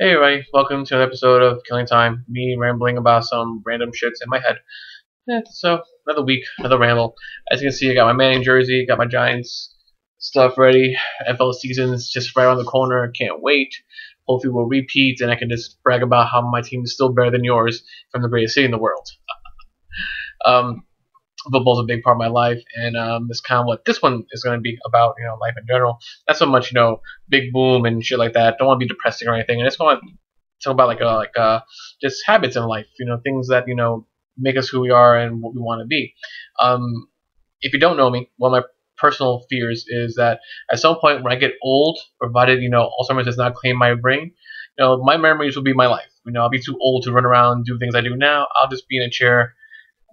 Hey everybody, welcome to another episode of Killing Time, me rambling about some random shits in my head. So, another week, another ramble. As you can see, I got my Manning jersey, got my Giants stuff ready. NFL season's just right around the corner, can't wait. Hopefully we'll repeat and I can just brag about how my team is still better than yours from the greatest city in the world. Um, Football's a big part of my life, and that's kind of what this one is going to be about. Life in general. Not so much, big boom and shit like that. Don't want to be depressing or anything. I just want to talk about just habits in life. Things that make us who we are and what we want to be. If you don't know me, one of my personal fears is that at some point when I get old, provided Alzheimer's does not claim my brain, my memories will be my life. I'll be too old to run around and do things I do now. I'll just be in a chair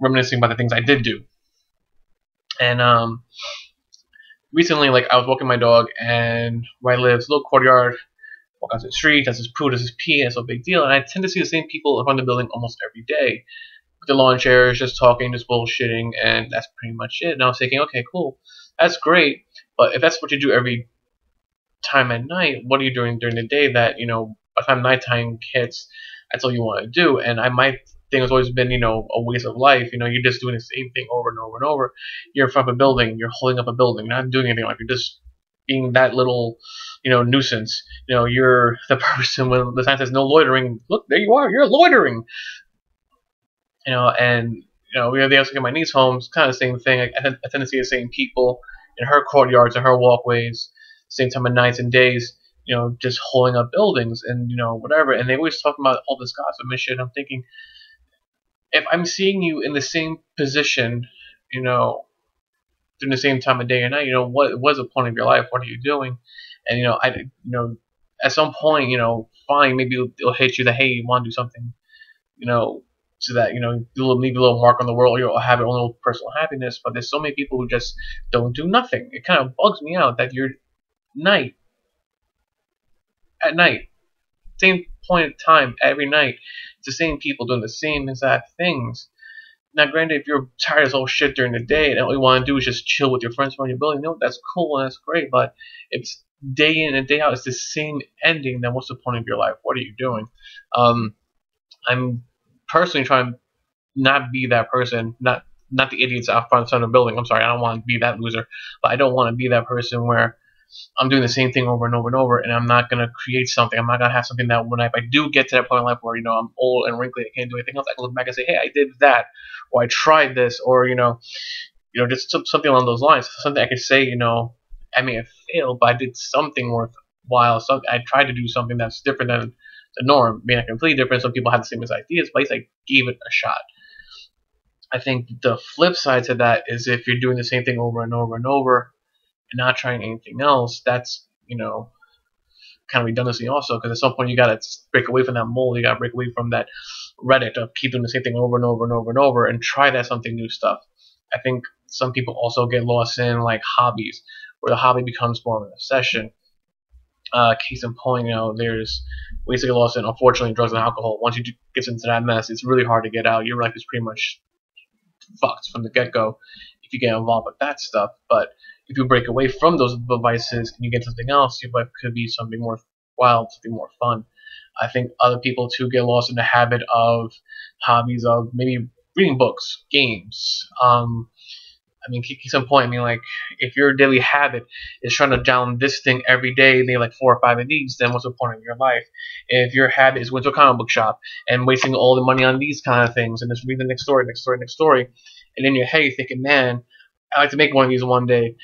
reminiscing about the things I did do. And recently, like I was walking my dog, and where I live, it's a little courtyard. Walk out to the street, does this poo, does this pee, and it's no big deal. And I tend to see the same people in front of the building almost every day. With the lawn chairs, just talking, just bullshitting, and that's pretty much it. And I was thinking, okay, cool, that's great. But if that's what you do every time at night, what are you doing during the day that, by the time nighttime hits, that's all you want to do? And my thing has always been, a waste of life. You're just doing the same thing over and over and over. You're in front of a building, you're holding up a building, not doing anything. Like, you're just being that little, nuisance. You're the person when the sign says no loitering. Look, there you are. You're loitering. And we have the also get my niece home. It's kind of the same thing. I tend to see the same people in her courtyards and her walkways, same time of nights and days. Just holding up buildings and whatever. And they always talk about all this gossip and shit. I'm thinking, if I'm seeing you in the same position, during the same time of day and night, what's the point of your life? What are you doing? And at some point, fine, maybe it'll hit you that, hey, you want to do something, so that leave a little mark on the world. You'll have your own little personal happiness. But there's so many people who just don't do nothing. It kind of bugs me out that you're at night, same point of time every night, it's the same people doing the same exact things. Now, granted, if you're tired as all shit during the day and all you want to do is just chill with your friends around your building, that's cool and that's great. But if it's day in and day out, it's the same ending, then what's the point of your life? What are you doing? I'm personally trying to not be that person, not the idiots out front of the building. I'm sorry, I don't want to be that loser, but I don't want to be that person where I'm doing the same thing over and over and over, and I'm not gonna create something. I'm not gonna have something that when I do get to that point in life where I'm old and wrinkly, I can't do anything else, I can look back and say, hey, I did that, or I tried this, or just something along those lines. Something I could say, I may have failed, but I did something worthwhile. I tried to do something that's different than the norm, being completely different. Some people have the same ideas, but at least I gave it a shot. I think the flip side to that is if you're doing the same thing over and over and over and not trying anything else, that's kind of redundancy also, because at some point you gotta break away from that mold. You gotta break away from that Reddit of keep doing the same thing over and over and over and over and try that something new stuff. I think some people also get lost in like hobbies, where the hobby becomes more of an obsession. Case in point, there's ways to get lost in, unfortunately, drugs and alcohol. Once you get into that mess, it's really hard to get out. Your life is pretty much fucked from the get-go if you get involved with that stuff. But if you break away from those devices and you get something else, your life could be something more wild, something more fun. I think other people too get lost in the habit of hobbies of maybe reading books, games. Case in point, like if your daily habit is trying to down this thing every day, maybe like 4 or 5 of these, then what's the point of your life? If your habit is going to a comic book shop and wasting all the money on these kind of things and just reading the next story, and in your head you're thinking, man, I'd like to make one of these one day.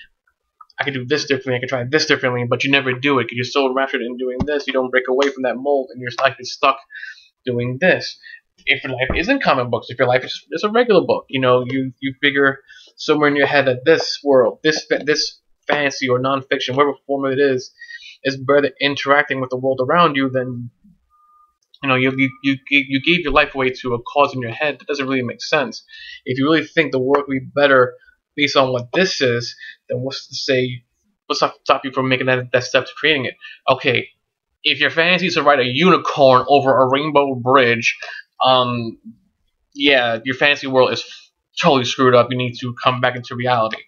I could do this differently, I could try this differently, but you never do it because you're so raptured in doing this, you don't break away from that mold, and your life is stuck doing this. If your life isn't comic books, if your life is just a regular book, you figure somewhere in your head that this world, this fantasy or nonfiction, whatever form it is better than interacting with the world around you, then you gave your life away to a cause in your head that doesn't really make sense. If you really think the world would be better based on what this is, then what's to stop you from making that step to creating it? Okay, if your fantasy is to ride a unicorn over a rainbow bridge, yeah, your fantasy world is totally screwed up. You need to come back into reality.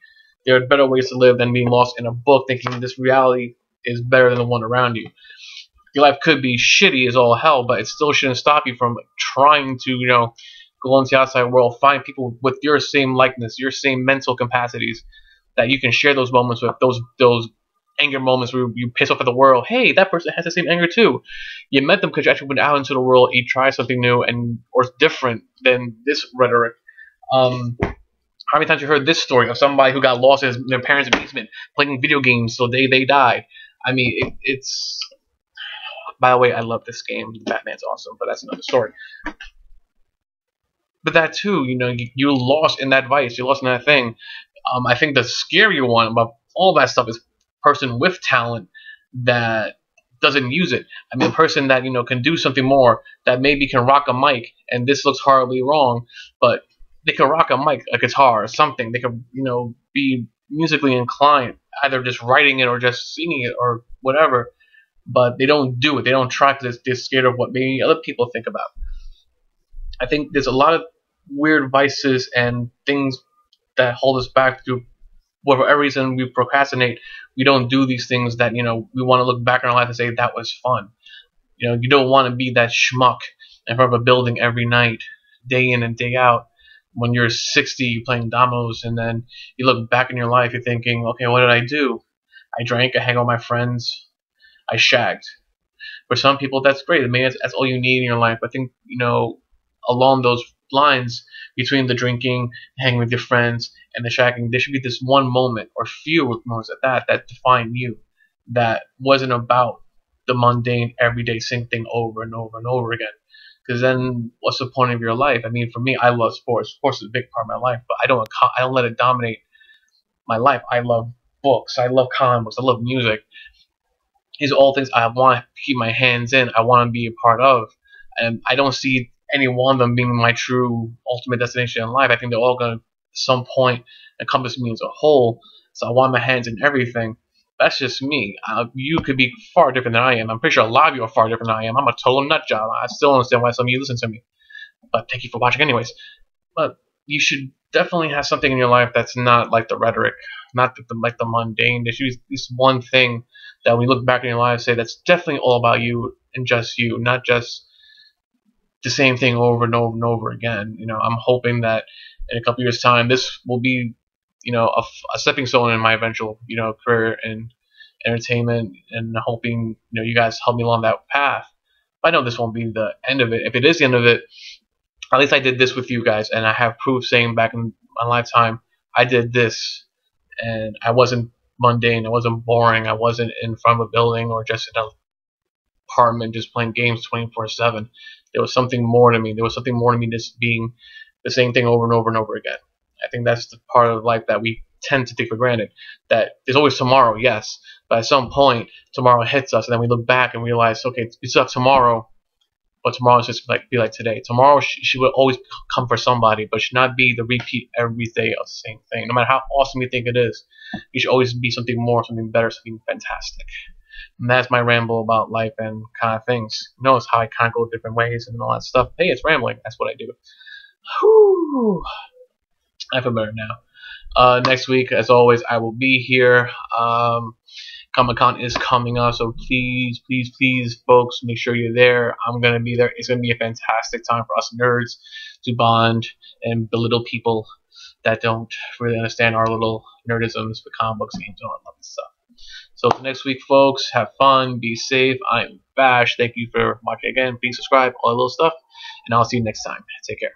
There are better ways to live than being lost in a book thinking this reality is better than the one around you. your life could be shitty as all hell, but it still shouldn't stop you from trying to, go into the outside world, find people with your same likeness, your same mental capacities, that you can share those moments with, those anger moments where you piss off at the world. Hey, that person has the same anger too. You met them because you actually went out into the world, you tried something new and or different than this rhetoric. How many times you heard this story of somebody who got lost in their parents' basement playing video games till they died? I mean, it's. By the way, I love this game. Batman's awesome, but that's another story. But that too, you're lost in that vice. You're lost in that thing. I think the scarier one about all that stuff is person with talent that doesn't use it. I mean, a person that can do something more, that maybe can rock a mic, and this looks horribly wrong, but they can rock a mic, a guitar, or something. They can be musically inclined, either just writing it or just singing it or whatever. But they don't do it. They don't try because they're scared of what maybe other people think about. I think there's a lot of weird vices and things that hold us back through whatever reason we procrastinate. We don't do these things that we want to look back in our life and say that was fun. You don't want to be that schmuck in front of a building every night, day in and day out. When you're 60 playing dominoes, and then you look back in your life, you're thinking, okay, what did I do? I drank, I hang out with my friends, I shagged. For some people, that's great. Maybe that's all you need in your life. I think, along those lines, between the drinking, hanging with your friends, and the shagging, there should be this one moment, or few moments at that define you, that wasn't about the mundane, everyday same thing over and over and over again. Because then, what's the point of your life? I mean, for me, I love sports. Sports is a big part of my life, but I don't let it dominate my life. I love books. I love comic books. I love music. These are all things I want to keep my hands in. I want to be a part of, and I don't see any one of them being my true ultimate destination in life. I think they're all going to, at some point, encompass me as a whole. So I want my hands in everything. That's just me. You could be far different than I am. I'm pretty sure a lot of you are far different than I am. I'm a total nut job. I still don't understand why some of you listen to me. But thank you for watching anyways. But you should definitely have something in your life that's not like the rhetoric, not like the mundane. There's at least one thing that when you look back in your life, say that's definitely all about you and just you, not just the same thing over and over and over again. I'm hoping that in a couple years' time, this will be, a stepping stone in my eventual, career in entertainment, and hoping, you guys help me along that path. But I know this won't be the end of it. If it is the end of it, at least I did this with you guys, and I have proof saying back in my lifetime, I did this, and I wasn't mundane, I wasn't boring, I wasn't in front of a building or just in an apartment just playing games 24/7. There was something more to me. There was something more to me just being the same thing over and over and over again. I think that's the part of life that we tend to take for granted. That there's always tomorrow, yes, but at some point tomorrow hits us, and then we look back and realize, okay, it's not tomorrow, but tomorrow's just be like today. Tomorrow she will always come for somebody, but should not be the repeat every day of the same thing. No matter how awesome you think it is, you should always be something more, something better, something fantastic. And that's my ramble about life and kind of things. Notice how I kind of go different ways and all that stuff. Hey, it's rambling. That's what I do. Whew. I feel better now. Next week, as always, I will be here. Comic-Con is coming up, so please, please, please, folks, make sure you're there. I'm going to be there. It's going to be a fantastic time for us nerds to bond and belittle people that don't really understand our little nerdisms with comic books, games, and all that stuff. So for next week, folks, have fun, be safe. I'm Vash. Thank you for watching again. Please subscribe, all that little stuff, and I'll see you next time. Take care.